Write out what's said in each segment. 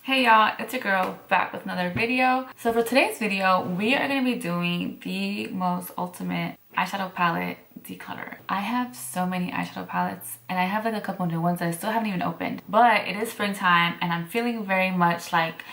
Hey y'all, it's your girl back with another video. So for today's video, we are going to be doing the most ultimate eyeshadow palette declutter. I have so many eyeshadow palettes and I have like a couple new ones that I still haven't even opened. But it is springtime and I'm feeling very much like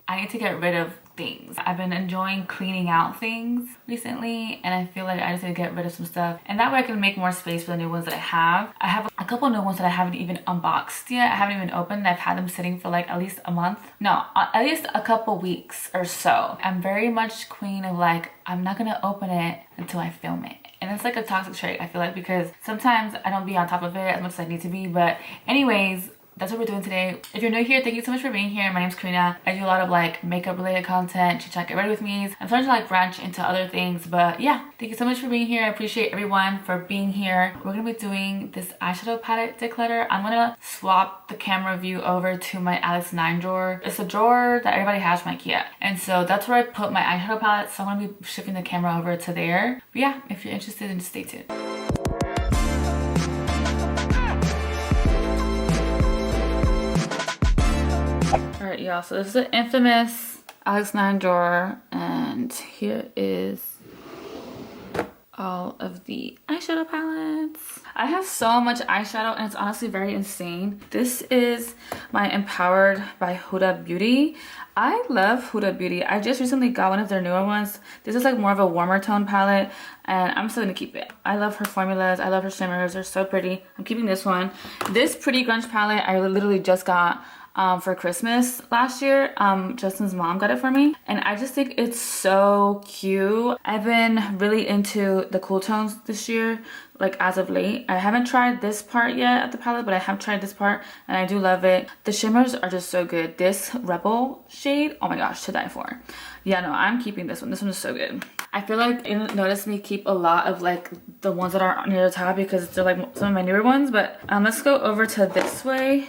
I need to get rid of things. I've been enjoying cleaning out things recently and I feel like I just need to get rid of some stuff, and that way I can make more space for the new ones that I have. I have a couple new ones that I haven't even unboxed yet. I haven't even opened. I've had them sitting for like at least a month. No, at least a couple weeks or so. I'm very much queen of like, I'm not gonna open it until I film it. And it's like a toxic trait, I feel like, because sometimes I don't be on top of it as much as I need to be. But anyways, that's what we're doing today. If you're new here, thank you so much for being here. My name's Karina. I do a lot of like makeup related content, chit chat, get ready with me. I'm starting to like branch into other things, but yeah, thank you so much for being here. I appreciate everyone for being here. We're gonna be doing this eyeshadow palette declutter. I'm gonna swap the camera view over to my Alex 9 drawer. It's a drawer that everybody has from IKEA, and so that's where I put my eyeshadow palette. So I'm gonna be shifting the camera over to there. But yeah, if you're interested, then stay tuned. Alright y'all, so this is the infamous Alex 9 drawer, and here is all of the eyeshadow palettes. I have so much eyeshadow and it's honestly very insane. This is my Empowered by Huda Beauty. I love Huda Beauty. I just recently got one of their newer ones. This is like more of a warmer tone palette and I'm still gonna keep it. I love her formulas. I love her shimmers. They're so pretty. I'm keeping this one. This Pretty Grunge palette I literally just got for Christmas last year. Justin's mom got it for me and I just think it's so cute. I've been really into the cool tones this year, like as of late. I haven't tried this part yet at the palette, but I have tried this part and I do love it. The shimmers are just so good. This Rebel shade, oh my gosh, to die for. Yeah, no, I'm keeping this one. This one is so good. I feel like you notice me keep a lot of like the ones that are near the top because they're like some of my newer ones. But let's go over to this way.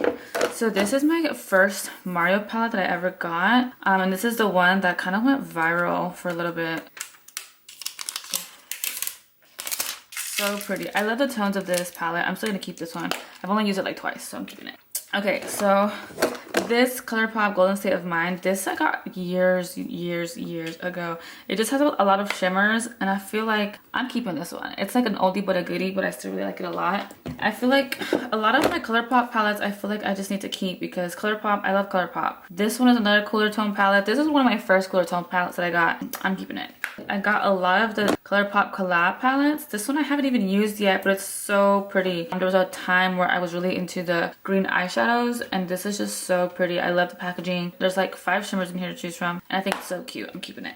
So this is my first Mario palette that I ever got, and this is the one that kind of went viral for a little bit. So pretty. I love the tones of this palette. I'm still gonna keep this one. I've only used it like twice, so I'm keeping it. Okay, so this ColourPop Golden State of Mind, this I got years ago. It just has a lot of shimmers and I feel like I'm keeping this one. It's like an oldie but a goodie, but I still really like it a lot. I feel like a lot of my ColourPop palettes I feel like I just need to keep because ColourPop, I love ColourPop. This one is another cooler tone palette. This is one of my first cooler tone palettes that I got. I'm keeping it. I got a lot of the ColourPop collab palettes. This one I haven't even used yet, but it's so pretty. There was a time where I was really into the green eyeshadows and this is just so pretty. I love the packaging. There's like 5 shimmers in here to choose from and I think it's so cute. I'm keeping it.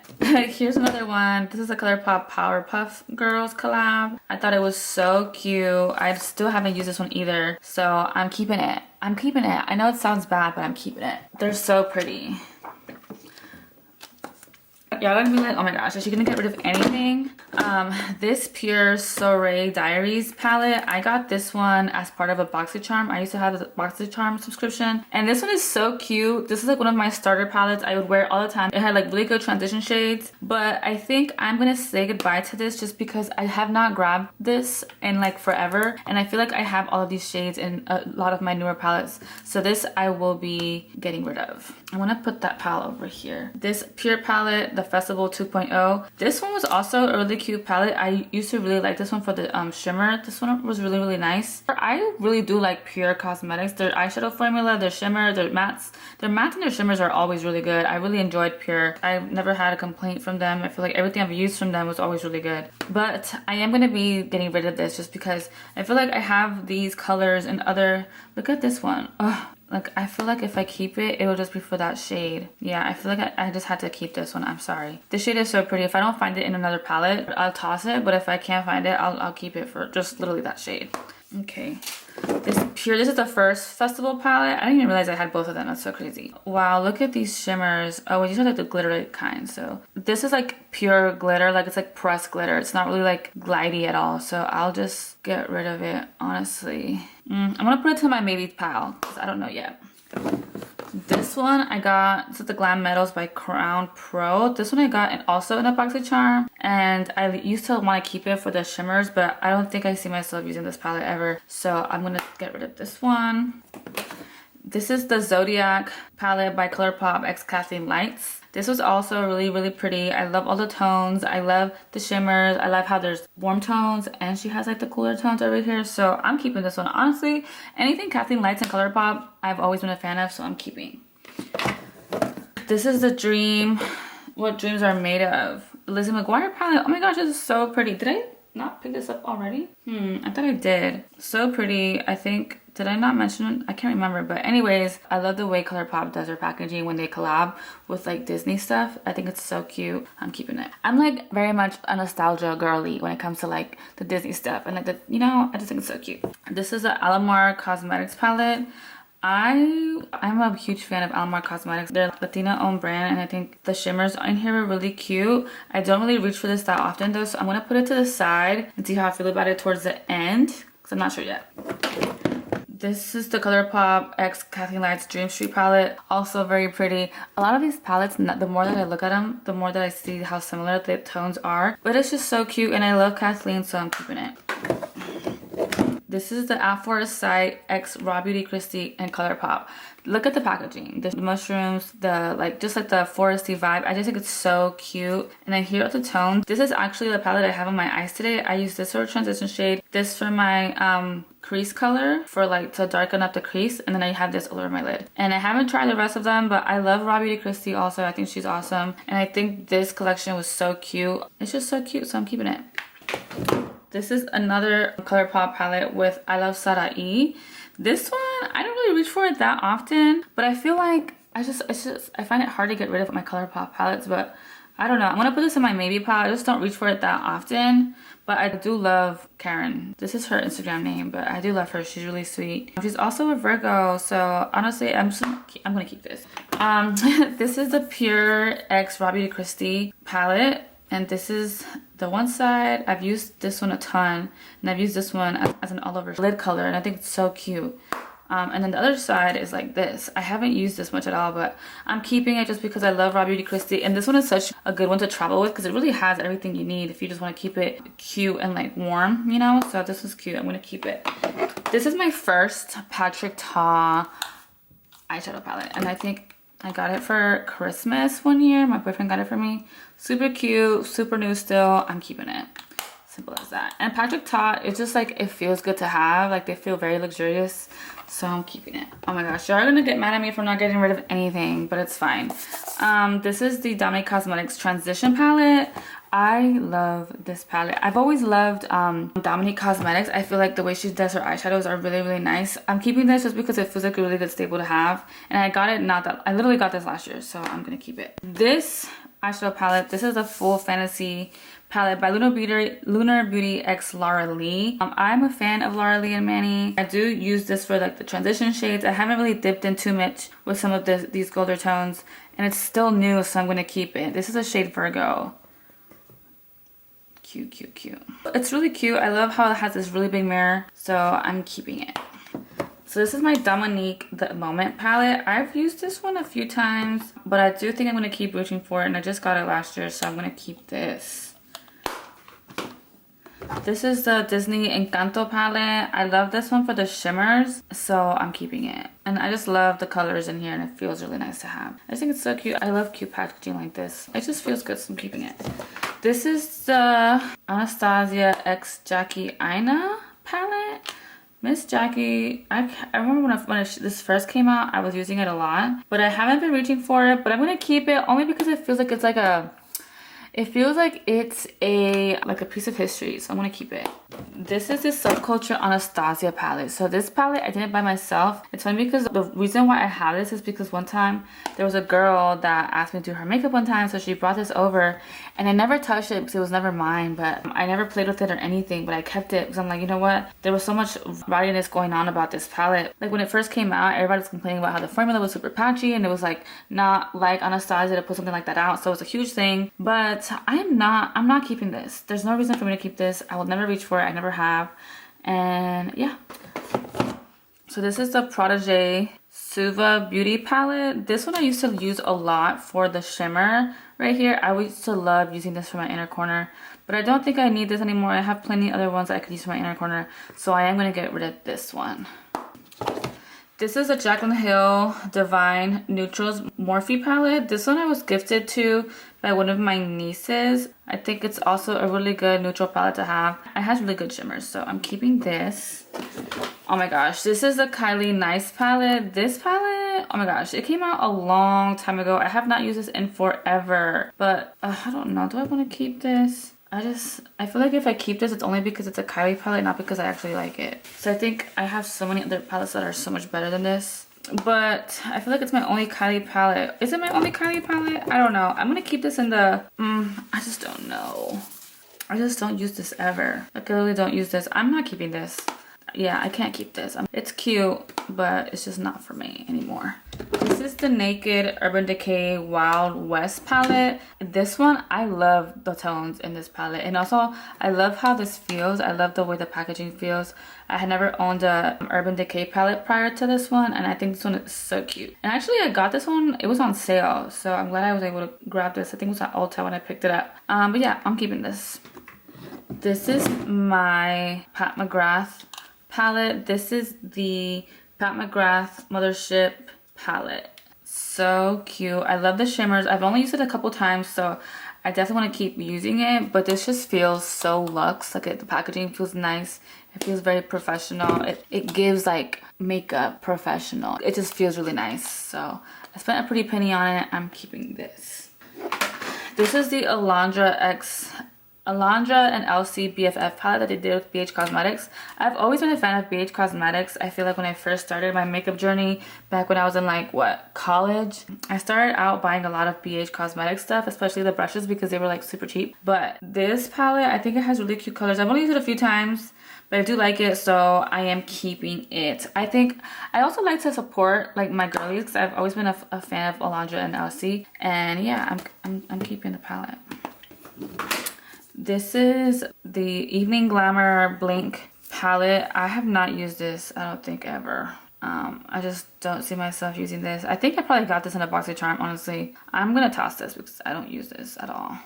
Here's another one. This is a ColourPop Powerpuff Girls collab. I thought it was so cute. I still haven't used this one either, so I'm keeping it. I'm keeping it. I know it sounds bad, but I'm keeping it. They're so pretty. Y'all gonna be like, oh my gosh, is she gonna get rid of anything? This Pure Soiree Diaries palette, I got this one as part of a BoxyCharm. I used to have a BoxyCharm subscription and this one is so cute. This is like one of my starter palettes. I would wear it all the time. It had like really good transition shades, but I think I'm gonna say goodbye to this just because I have not grabbed this in like forever and I feel like I have all of these shades in a lot of my newer palettes, so this I will be getting rid of. I want to put that palette over here. This Pure palette, the Festival 2.0. This one was also a really cute palette. I used to really like this one for the shimmer. This one was really nice. I really do like Pure Cosmetics. Their eyeshadow formula, their shimmer, their mattes and their shimmers are always really good. I really enjoyed Pure. I've never had a complaint from them. I feel like everything I've used from them was always really good. But I am going to be getting rid of this just because I feel like I have these colors and other... Look at this one. Ugh. Like, I feel like if I keep it, it will just be for that shade. Yeah, I feel like I just had to keep this one. I'm sorry. This shade is so pretty. If I don't find it in another palette, I'll toss it. But if I can't find it, I'll keep it for just literally that shade. Okay. This is the first festival palette. I didn't even realize I had both of them. That's so crazy. Wow, look at these shimmers. Oh, these are like the glitter kind. So this is like pure glitter. Like it's like pressed glitter. It's not really like glidey at all. So I'll just get rid of it, honestly. I'm gonna put it to my maybe pal because I don't know yet. This one I got, this is the Glam Metals by Crown Pro. This one I got also in a BoxyCharm, and I used to want to keep it for the shimmers, but I don't think I see myself using this palette ever, so I'm gonna get rid of this one. This is the Zodiac palette by ColourPop x Kathleen Lights. This was also really, really pretty. I love all the tones. I love the shimmers. I love how there's warm tones and she has like the cooler tones over here. So I'm keeping this one. Honestly, anything Kathleen Lights and ColourPop, I've always been a fan of, so I'm keeping. This is the Dream, What Dreams Are Made Of. Lizzie McGuire palette. Oh my gosh, this is so pretty. Did I not pick this up already? I thought I did. So pretty. I think, did I not mention it? I can't remember, but anyways, I love the way ColourPop does their packaging when they collab with like Disney stuff. I think it's so cute. I'm keeping it. I'm like very much a nostalgia girly when it comes to like the Disney stuff and like the, you know, I just think it's so cute. This is the Alamar Cosmetics palette. I'm a huge fan of Alamar Cosmetics. They're a Latina owned brand and I think the shimmers in here are really cute. I don't really reach for this that often though, so I'm gonna put it to the side and see how I feel about it towards the end because I'm not sure yet. This is the ColourPop x Kathleen Lights Dream Street palette. Also very pretty. A lot of these palettes, the more that I look at them, the more that I see how similar the tones are. But it's just so cute and I love Kathleen, so I'm keeping it. This is the At Sight x Raw Beauty Christie and ColourPop. Look at the packaging. The mushrooms, the like, just like the foresty vibe. I just think it's so cute. And then here are the tones. This is actually the palette I have on my eyes today. I use this for a transition shade. This for my crease color for like to darken up the crease. And then I have this all over my lid. And I haven't tried the rest of them, but I love Raw Beauty Christie also. I think she's awesome. And I think this collection was so cute. It's just so cute, so I'm keeping it. This is another ColourPop palette with I Love Sarai. This one, I don't really reach for it that often, but I feel like I find it hard to get rid of my ColourPop palettes, but I don't know. I'm gonna put this in my maybe pile. I just don't reach for it that often, but I do love Karen. This is her Instagram name, but I do love her. She's really sweet. She's also a Virgo, so honestly, I'm gonna keep this. This is the Pure X Raw Beauty Christie palette. And this is the one side. I've used this one a ton. And I've used this one as an all over lid color. And I think it's so cute. And then the other side is like this. I haven't used this much at all, but I'm keeping it just because I love Raw Beauty Christie. And this one is such a good one to travel with because it really has everything you need if you just want to keep it cute and like warm, you know? So this is cute. I'm going to keep it. This is my first Patrick Ta eyeshadow palette. And I think I got it for Christmas one year. My boyfriend got it for me. Super cute, super new still. I'm keeping it. Simple as that. And Patrick Ta, it's just like, it feels good to have. Like they feel very luxurious. So I'm keeping it. Oh my gosh, y'all are gonna get mad at me for not getting rid of anything, but it's fine. This is the Dominique Cosmetics Transition palette. I love this palette. I've always loved Dominique Cosmetics. I feel like the way she does her eyeshadows are really, really nice. I'm keeping this just because it feels like a really good staple to have. And I got it I literally got this last year, so I'm gonna keep it. This eyeshadow palette, this is a Full Fantasy palette by Lunar Beauty x Laura Lee. I'm a fan of Laura Lee and Manny. I do use this for like the transition shades. I haven't really dipped in too much with some of these golder tones, and it's still new, so I'm gonna keep it. This is a shade Virgo. Cute, cute, cute. It's really cute. I love how it has this really big mirror, so I'm keeping it. So this is my Dominique The Moment palette. I've used this one a few times, but I do think I'm gonna keep reaching for it, and I just got it last year, so I'm gonna keep this. This is the Disney Encanto palette. I love this one for the shimmers, so I'm keeping it. And I just love the colors in here, and it feels really nice to have. I think it's so cute. I love cute packaging like this. It just feels good, so I'm keeping it. This is the Anastasia x Jackie Aina palette. Miss Jackie, I remember when this first came out, I was using it a lot, but I haven't been reaching for it, but I'm gonna keep it only because it feels like it's like it feels like it's a piece of history, so I'm gonna keep it. This is the Subculture Anastasia palette. So this palette I didn't buy myself. It's funny because the reason why I have this is because one time there was a girl that asked me to do her makeup one time, so she brought this over and I never touched it because it was never mine, but I never played with it or anything, but I kept it because I'm like, you know what? There was so much writiness going on about this palette. Like when it first came out, everybody was complaining about how the formula was super patchy and it was like not like Anastasia to put something like that out, so it was a huge thing. But I'm not keeping this. There's no reason for me to keep this. I will never reach for it. I never have. And yeah. So this is the Protege Suva Beauty palette. This one I used to use a lot for the shimmer right here. I used to love using this for my inner corner, but I don't think I need this anymore. I have plenty other ones that I could use for my inner corner, so I am going to get rid of this one. This is a Jaclyn Hill Divine Neutrals Morphe palette. This one I was gifted to by one of my nieces. I think it's also a really good neutral palette to have. It has really good shimmers, so I'm keeping this. Oh my gosh, this is a Kylie Nice palette. This palette, oh my gosh, it came out a long time ago. I have not used this in forever, but I don't know. Do I want to keep this? I feel like if I keep this, it's only because it's a Kylie palette, not because I actually like it. So I think I have so many other palettes that are so much better than this. But I feel like it's my only Kylie palette. Is it my only Kylie palette? I don't know. I'm gonna keep this in the, I just don't know. I just don't use this ever. Like I really don't use this. I'm not keeping this. Yeah, I can't keep this. It's cute, but it's just not for me anymore. This is the Naked Urban Decay Wild West palette. This one, I love the tones in this palette. And also, I love how this feels. I love the way the packaging feels. I had never owned a Urban Decay palette prior to this one, and I think this one is so cute. And actually, I got this one, it was on sale, so I'm glad I was able to grab this. I think it was at Ulta when I picked it up. But yeah, I'm keeping this. This is my Pat McGrath palette. This is the Pat McGrath Mothership palette. So cute. I love the shimmers. I've only used it a couple times, so I definitely want to keep using it, but this just feels so luxe. Like the packaging feels nice. It feels very professional. It gives like makeup professional. It just feels really nice. So I spent a pretty penny on it. I'm keeping this. This is the Alondra and LC BFF palette that they did with BH Cosmetics. I've always been a fan of BH Cosmetics. I feel like when I first started my makeup journey, back when I was in like, college, I started out buying a lot of BH Cosmetics stuff, especially the brushes because they were like super cheap. But this palette, I think it has really cute colors. I've only used it a few times, but I do like it, so I am keeping it. I think I also like to support like my girlies because I've always been a fan of Alondra and LC. And yeah, I'm keeping the palette. This is the Evening Glamour Blink palette. I have not used this, I don't think, ever. I just don't see myself using this. I think I probably got this in a boxy charm, honestly. I'm gonna toss this because I don't use this at all.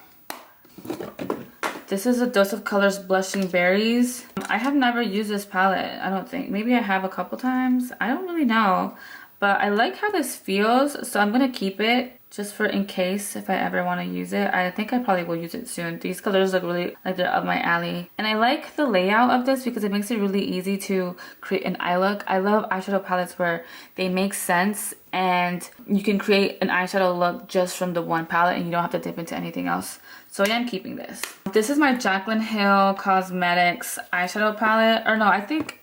This is a Dose of Colors Blushing Berries. I have never used this palette, I don't think. Maybe I have a couple times. I don't really know. But I like how this feels, so I'm gonna keep it just for in case if I ever want to use it. I think I probably will use it soon. These colors look really like they're up my alley. And I like the layout of this because it makes it really easy to create an eye look. I love eyeshadow palettes where they make sense and you can create an eyeshadow look just from the one palette and you don't have to dip into anything else. So I am keeping this. This is my Jaclyn Hill Cosmetics eyeshadow palette. Or no, I think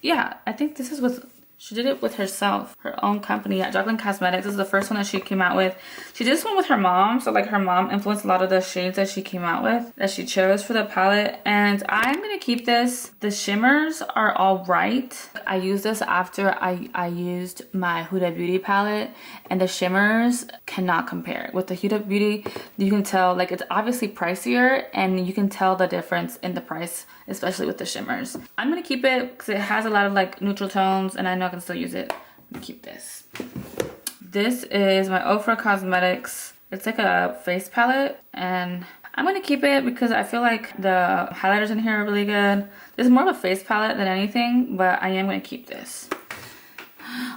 this is with, she did it with herself, her own company at Jaclyn Cosmetics. This is the first one that she came out with. She did this one with her mom, so like her mom influenced a lot of the shades that she came out with, that she chose for the palette. And I'm gonna keep this. The shimmers are all right. I used this after I used my Huda Beauty palette, and the shimmers cannot compare. With the Huda Beauty, you can tell like it's obviously pricier, and you can tell the difference in the price, especially with the shimmers. I'm gonna keep it because it has a lot of like neutral tones, and I know I can still use it. I'm gonna keep this. This is my Ofra Cosmetics. It's like a face palette, and I'm gonna keep it because I feel like the highlighters in here are really good. This is more of a face palette than anything, but I am gonna keep this.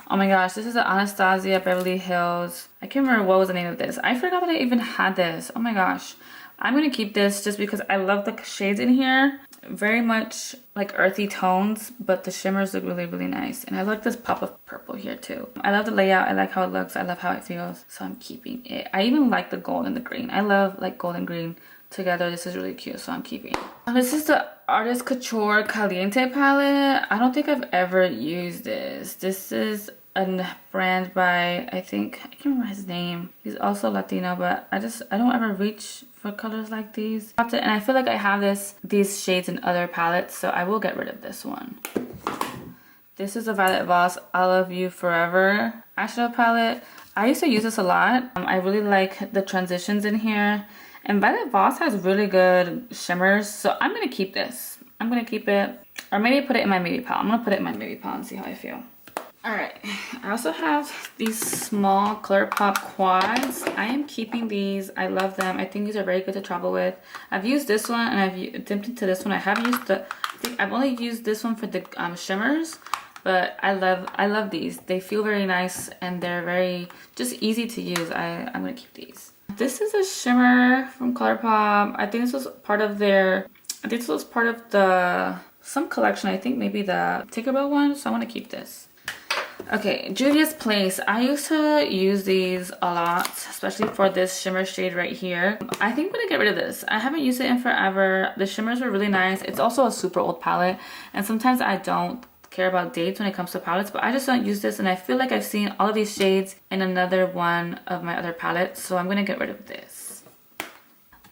Oh my gosh, this is the Anastasia Beverly Hills. I can't remember what was the name of this. I forgot that I even had this. Oh my gosh. I'm gonna keep this just because I love the shades in here. Very much like earthy tones, but the shimmers look really, really nice. And I like this pop of purple here too. I love the layout. I like how it looks. I love how it feels. So I'm keeping it. I even like the gold and the green. I love like gold and green together. This is really cute, so I'm keeping it. This is the Artist Couture Caliente palette. I don't think I've ever used this. This is a brand by, I can't remember his name. He's also Latino, but I don't ever reach for colors like these. And I feel like I have these shades in other palettes, so I will get rid of this one. This is a Violet Voss I Love You Forever eyeshadow palette. I used to use this a lot. I really like the transitions in here. And Violet Voss has really good shimmers, so I'm gonna keep this. I'm gonna keep it, or maybe put it in my Maybe Pal. I'm gonna put it in my Maybe Pal and see how I feel. Alright, I also have these small ColourPop quads. I am keeping these. I love them. I think these are very good to travel with. I've used this one and I've dipped into this one. I've only used this one for the shimmers, but I love these. They feel very nice and they're very just easy to use. I'm gonna keep these. This is a shimmer from ColourPop. I think this was part of their, I think this was part of the, some collection. I think maybe the Tinkerbell one, so I want to keep this. Okay, Juvia's Place. I used to use these a lot, especially for this shimmer shade right here. I think I'm gonna get rid of this. I haven't used it in forever. The shimmers are really nice. It's also a super old palette, and sometimes I don't care about dates when it comes to palettes, but I just don't use this, and I feel like I've seen all of these shades in another one of my other palettes, so I'm gonna get rid of this.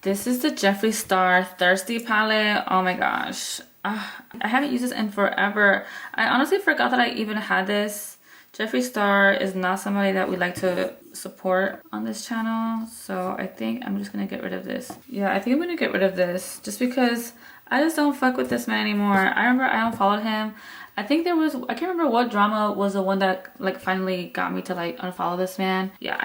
This is the Jeffree Star Thirsty palette. Oh my gosh. I haven't used this in forever. I honestly forgot that I even had this. Jeffree Star is not somebody that we like to support on this channel, so I think I'm just gonna get rid of this. Yeah, I think I'm gonna get rid of this just because I just don't fuck with this man anymore. I remember I unfollowed him. I think there was, I can't remember what drama was the one that like finally got me to like unfollow this man. Yeah,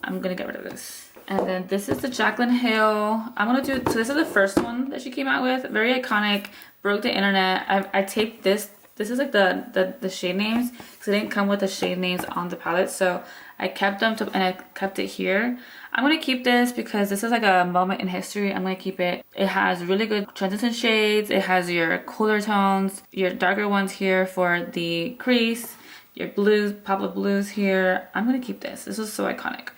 I'm gonna get rid of this. And then this is the Jaclyn Hill. I'm gonna do, so this is the first one that she came out with. Very iconic, broke the internet. I taped this. This is like the shade names because it didn't come with the shade names on the palette. So I kept them and I kept it here. I'm going to keep this because this is like a moment in history. I'm going to keep it. It has really good transition shades. It has your cooler tones, your darker ones here for the crease, your blues, pop of blues here. I'm going to keep this. This is so iconic.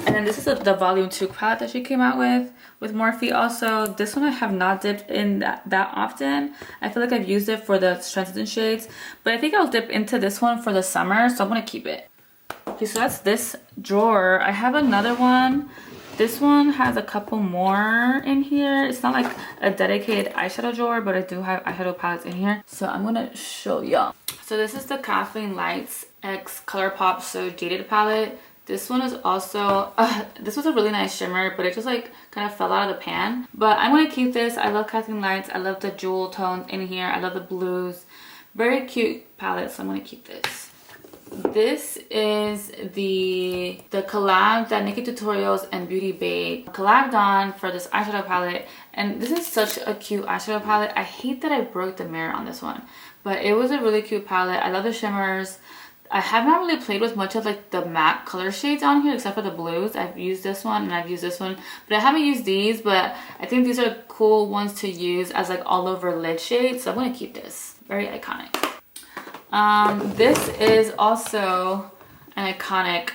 And then this is the volume 2 palette that she came out with Morphe also. This one I have not dipped in that often. I feel like I've used it for the transition shades, but I think I'll dip into this one for the summer, so I'm gonna keep it. Okay, so that's this drawer. I have another one. This one has a couple more in here. It's not like a dedicated eyeshadow drawer, but I do have eyeshadow palettes in here, so I'm gonna show y'all. So this is the Kathleen Lights X ColourPop So Jaded palette. This one is also, this was a really nice shimmer, but it just like kind of fell out of the pan. But I'm gonna keep this. I love Kathleen Lights. I love the jewel tones in here. I love the blues. Very cute palette, so I'm gonna keep this. This is the collab that Nikki Tutorials and Beauty Babe collabed on for this eyeshadow palette. And this is such a cute eyeshadow palette. I hate that I broke the mirror on this one, but it was a really cute palette. I love the shimmers. I have not really played with much of like the matte color shades on here except for the blues. I've used this one and I've used this one, but I haven't used these, but I think these are cool ones to use as like all over lid shades, so I'm gonna keep this. Very iconic. This is also an iconic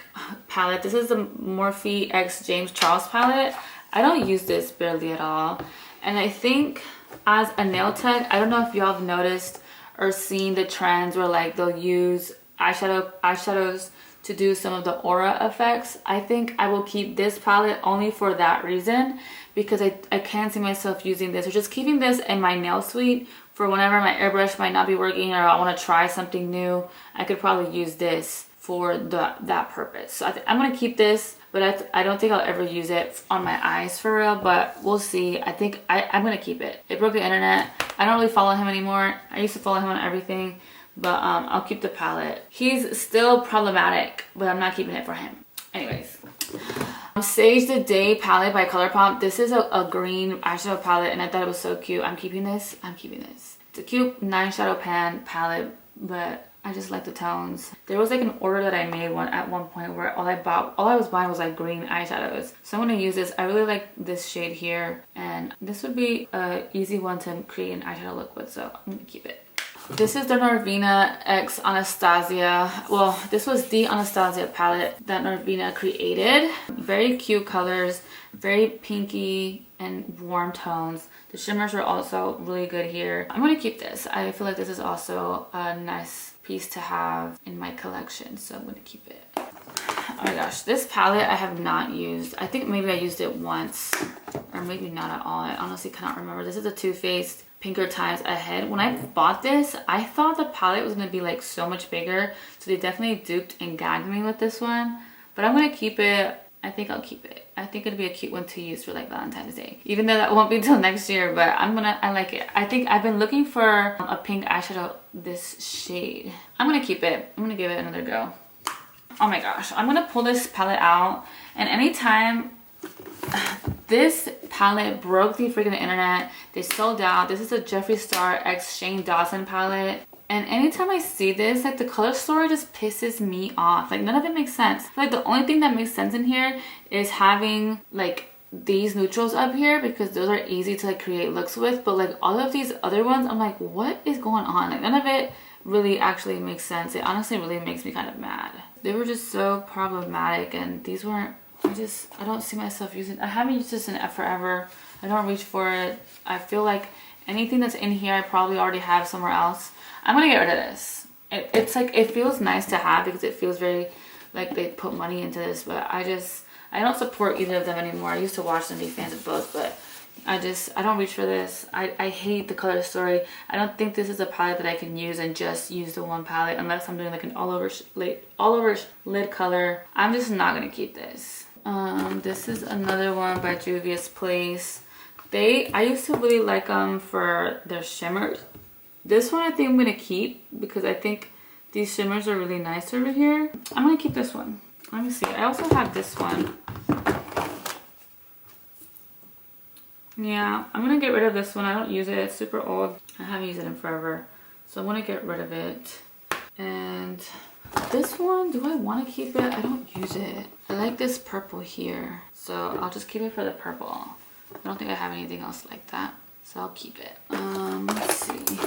palette. This is the Morphe X James Charles palette. I don't use this barely at all, and I think as a nail tech, I don't know if y'all have noticed or seen the trends where like they'll use eyeshadows to do some of the aura effects. I think I will keep this palette only for that reason, because I can't see myself using this or just keeping this in my nail suite for whenever my airbrush might not be working or I want to try something new. I could probably use this for that purpose. So I'm gonna keep this, but I don't think I'll ever use it on my eyes for real, but we'll see. I think I'm gonna keep it. It broke the internet. I don't really follow him anymore. I used to follow him on everything, but I'll keep the palette. He's still problematic, but I'm not keeping it for him. Anyways, Sage the Day palette by ColourPop. This is a green eyeshadow palette, and I thought it was so cute. I'm keeping this. I'm keeping this. It's a cute 9 shadow pan palette, but I just like the tones. There was like an order that I made at one point where all I was buying was like green eyeshadows. So I'm gonna use this. I really like this shade here, and this would be an easy one to create an eyeshadow look with, so I'm gonna keep it. This is the Norvina X Anastasia. Well, this was the Anastasia palette that Norvina created. Very cute colors, very pinky and warm tones. The shimmers are also really good here. I'm gonna keep this. I feel like this is also a nice piece to have in my collection, so I'm gonna keep it. Oh my gosh, this palette I have not used. I think maybe I used it once, or maybe not at all. I honestly cannot remember. This is a Too Faced Pinker Times Ahead. When I bought this, I thought the palette was gonna be like so much bigger, so they definitely duped and gagged me with this one, but I'm gonna keep it. I think I'll keep it. I think it'd be a cute one to use for like Valentine's Day, even though that won't be till next year, but I like it. I think I've been looking for a pink eyeshadow this shade. I'm gonna keep it. I'm gonna give it another go. Oh my gosh, I'm gonna pull this palette out, and anytime this palette broke the freaking internet, they sold out. This is a Jeffree Star X Shane Dawson palette. And anytime I see this, like the color story just pisses me off. Like none of it makes sense. Like the only thing that makes sense in here is having like these neutrals up here because those are easy to like create looks with. But like all of these other ones, I'm like, what is going on? Like none of it really actually makes sense. It honestly really makes me kind of mad. They were just so problematic, and these weren't, I don't see myself using. I haven't used this in forever. I don't reach for it. I feel like anything that's in here I probably already have somewhere else. I'm gonna get rid of this. It's like, it feels nice to have because it feels very like they put money into this, but I don't support either of them anymore. I used to watch them, be fans of both, but I don't reach for this. I hate the color story. I don't think this is a palette that I can use and just use the one palette unless I'm doing like an all over lid color. I'm just not gonna keep this. This is another one by Juvia's Place. I used to really like them for their shimmers. This one I think I'm gonna keep because I think these shimmers are really nice over here. I'm gonna keep this one. Let me see. I also have this one. Yeah, I'm gonna get rid of this one. I don't use it. It's super old. I haven't used it in forever. So I'm gonna get rid of it. And this one, do I want to keep it? I don't use it. I like this purple here. So I'll just keep it for the purple. I don't think I have anything else like that. So I'll keep it. Let's see.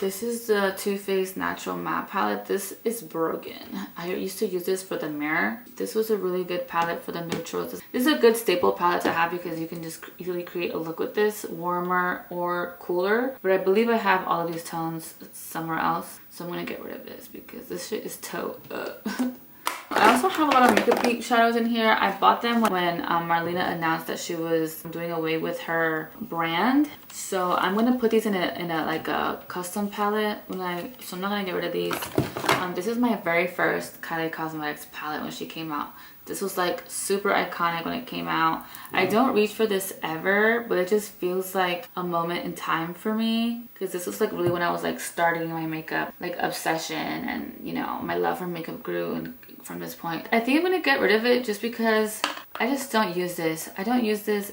This is the Too Faced Natural Matte Palette. This is broken. I used to use this for the mirror. This was a really good palette for the neutrals. This is a good staple palette to have because you can just easily create a look with this, warmer or cooler. But I believe I have all of these tones somewhere else. So I'm gonna get rid of this because this shit is toe up. I also have a lot of Makeup Geek shadows in here. I bought them when Marlena announced that she was doing away with her brand. So I'm gonna put these in a like a custom palette so I'm not gonna get rid of these. This is my very first Kylie Cosmetics palette when she came out. This was like super iconic when it came out. I don't reach for this ever, but it just feels like a moment in time for me because this was like really when I was like starting my makeup like obsession, and you know, my love for makeup grew and from this point. I think I'm gonna get rid of it just because I just don't use this. I don't use this.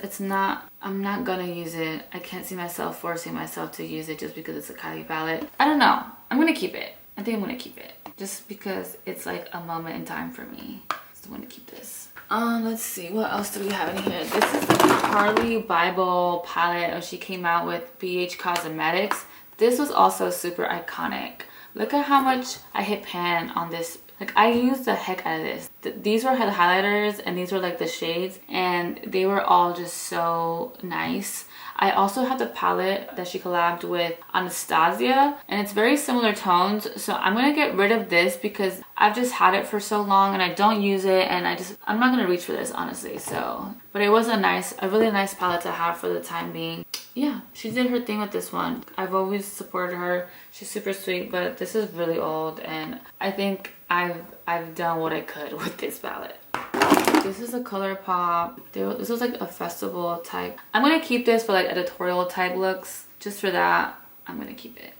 I'm not gonna use it. I can't see myself forcing myself to use it just because it's a Kylie palette. I don't know. I'm gonna keep it. I think I'm gonna keep it just because it's like a moment in time for me. So I'm gonna keep this. Let's see, what else do we have in here? This is the Carly Bible palette she came out with BH Cosmetics. This was also super iconic. Look at how much I hit pan on this. Like I used the heck out of this. These were the highlighters and these were like the shades, and they were all just so nice. I also have the palette that she collabed with Anastasia, and it's very similar tones. So I'm gonna get rid of this because I've just had it for so long and I don't use it, and I'm not gonna reach for this honestly. So, but it was a really nice palette to have for the time being. Yeah, she did her thing with this one. I've always supported her. She's super sweet, but this is really old, and I think I've done what I could with this palette. This is a ColourPop. This was like a festival type. I'm gonna keep this for like editorial type looks. Just for that, I'm gonna keep it.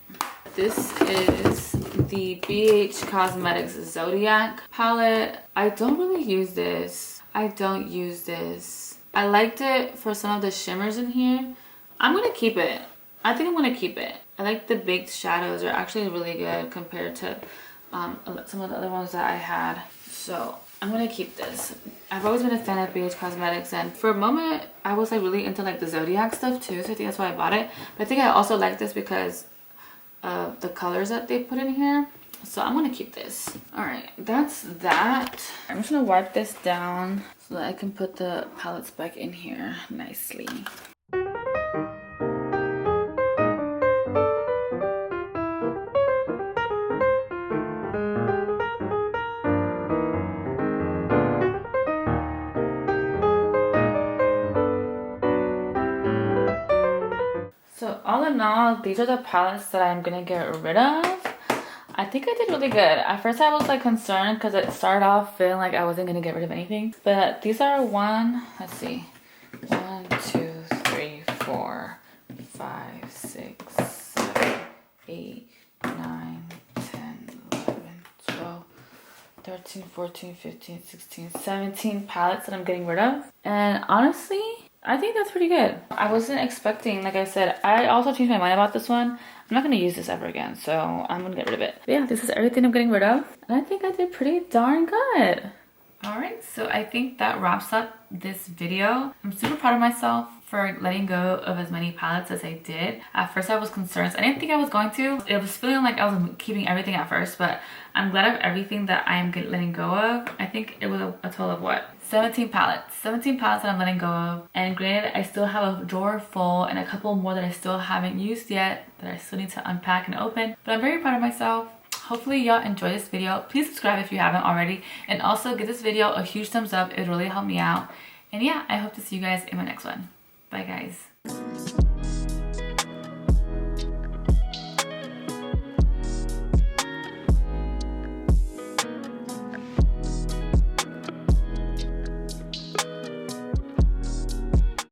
This is the BH Cosmetics Zodiac palette. I don't really use this. I don't use this. I liked it for some of the shimmers in here. I'm gonna keep it. I think I'm gonna keep it. I like the baked shadows. They're actually really good compared to some of the other ones that I had. So I'm gonna keep this. I've always been a fan of BH Cosmetics, and for a moment I was like really into like the Zodiac stuff too, so I think that's why I bought it. But I think I also like this because of the colors that they put in here. So I'm gonna keep this. All right, that's that. I'm just gonna wipe this down so that I can put the palettes back in here nicely. So all in all, these are the palettes that I'm gonna get rid of. I think I did really good. At first I was like concerned because it started off feeling like I wasn't gonna get rid of anything. But these are let's see, 1, 2, 3, 4, 5, 6, 7, 8, 9, 10, 11, 12, 13, 14, 15, 16, 17 palettes that I'm getting rid of. And honestly, I think that's pretty good. I wasn't expecting, like I said, I also changed my mind about this one. I'm not going to use this ever again, so I'm going to get rid of it. But yeah, this is everything I'm getting rid of. And I think I did pretty darn good. Alright, so I think that wraps up this video. I'm super proud of myself for letting go of as many palettes as I did. At first I was concerned. I didn't think I was going to. It was feeling like I was keeping everything at first, but I'm glad of everything that I am letting go of. I think it was a total of what? 17 palettes. 17 palettes that I'm letting go of. And granted, I still have a drawer full and a couple more that I still haven't used yet that I still need to unpack and open. But I'm very proud of myself. Hopefully y'all enjoy this video. Please subscribe if you haven't already. And also give this video a huge thumbs up. It would really help me out. And yeah, I hope to see you guys in my next one. Bye guys.